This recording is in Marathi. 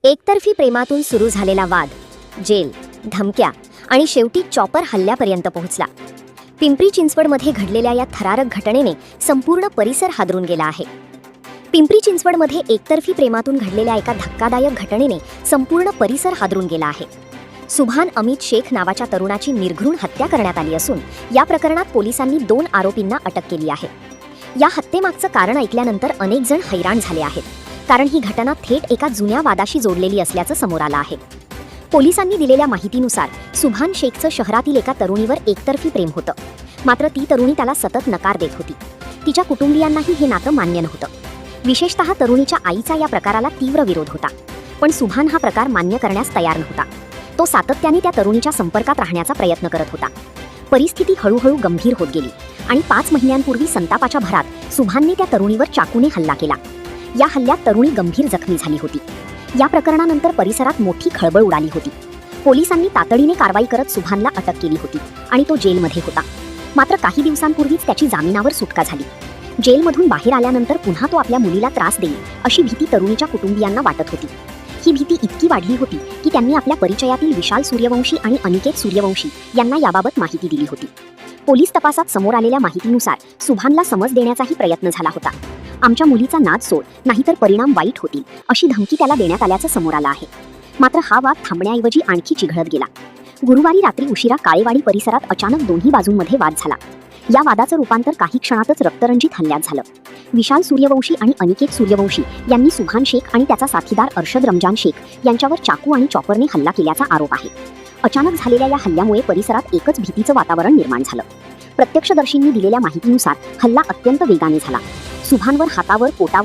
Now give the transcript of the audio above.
एकतर्फी प्रेमातून सुरू झालेला वाद, जेल, धमक्या आणि शेवटी चॉपर हल्ल्यापर्यंत पोहोचला. पिंपरी चिंचवडमध्ये घडलेल्या या थरारक घटनेने संपूर्ण परिसर हादरून गेला आहे. पिंपरी चिंचवडमध्ये एकतर्फी प्रेमातून घडलेल्या एका धक्कादायक घटनेने संपूर्ण परिसर हादरून गेला आहे. सुभान अमित शेख नावाच्या तरुणाची निर्घृण हत्या करण्यात आली असून या प्रकरणात पोलिसांनी 2 आरोपींना अटक केली आहे. या हत्येमागचं कारण ऐकल्यानंतर अनेक जण हैराण झाले आहेत, कारण ही घटना थेट एका जुन्या वादाशी जोडलेली असल्याचं समोर आलं आहे. पोलिसांनी दिलेल्या माहितीनुसार सुभान शेखचं शहरातील एका तरुणीवर एकतर्फी प्रेम होतं. मात्र ती तरुणी त्याला सतत नकार देत होती. तिच्या कुटुंबियांनाही हे नातं मान्य नव्हतं. विशेषतः तरुणीच्या आईचा या प्रकाराला तीव्र विरोध होता. पण सुभान हा प्रकार मान्य करण्यास तयार नव्हता. तो सातत्याने त्या तरुणीच्या संपर्कात राहण्याचा प्रयत्न करत होता. परिस्थिती हळूहळू गंभीर होत गेली आणि 5 महिन्यांपूर्वी संतापाच्या भरात सुभानने त्या तरुणीवर चाकूने हल्ला केला. या हल्ल्यात तरुणी गंभीर जखमी झाली होती. या प्रकरणानंतर परिसरात मोठी खळबळ उडाली होती. पोलिसांनी तातडीने कारवाई करत सुभानला अटक केली होती आणि तो जेलमध्ये होता. मात्र काही दिवसांपूर्वीच त्याची जामिनावर सुटका झाली. जेलमधून बाहेर आल्यानंतर पुन्हा तो आपल्या मुलीला त्रास देईल अशी भीती तरुणीच्या कुटुंबियांना वाटत होती. ही भीती इतकी वाढली होती की त्यांनी आपल्या परिचयातील विशाल सूर्यवंशी आणि अनिकेत सूर्यवंशी यांना याबाबत माहिती दिली होती. पोलीस तपासात समोर आलेल्या माहितीनुसार सुभानला समज देण्याचाही प्रयत्न झाला होता. आमच्या मुलीचा नाद सोड, नाहीतर परिणाम वाईट होतील अशी धमकी त्याला देण्यात आल्याचं समोर आलं आहे. मात्र हा वाद थांबण्याऐवजी आणखी चिघळत गेला. गुरुवारी रात्री उशिरा काळेवाडी परिसरात अचानक दोन्ही बाजूंमध्ये वाद झाला. या वादाचं रूपांतर काही क्षणातच रक्तरंजित हल्ल्यात झालं. विशाल सूर्यवंशी आणि अनिकेत सूर्यवंशी यांनी सुभान शेख आणि त्याचा साथीदार अर्शद रमजान शेख यांच्यावर चाकू आणि चॉपरने हल्ला केल्याचा आरोप आहे. अचानक झालेल्या या हल्ल्यामुळे परिसरात एकच भीतीचं वातावरण निर्माण झालं. प्रत्यक्षदर्शींनी दिलेल्या माहितीनुसार हल्ला अत्यंत वेगाने झाला. सुभानवर हातावर, पोटावर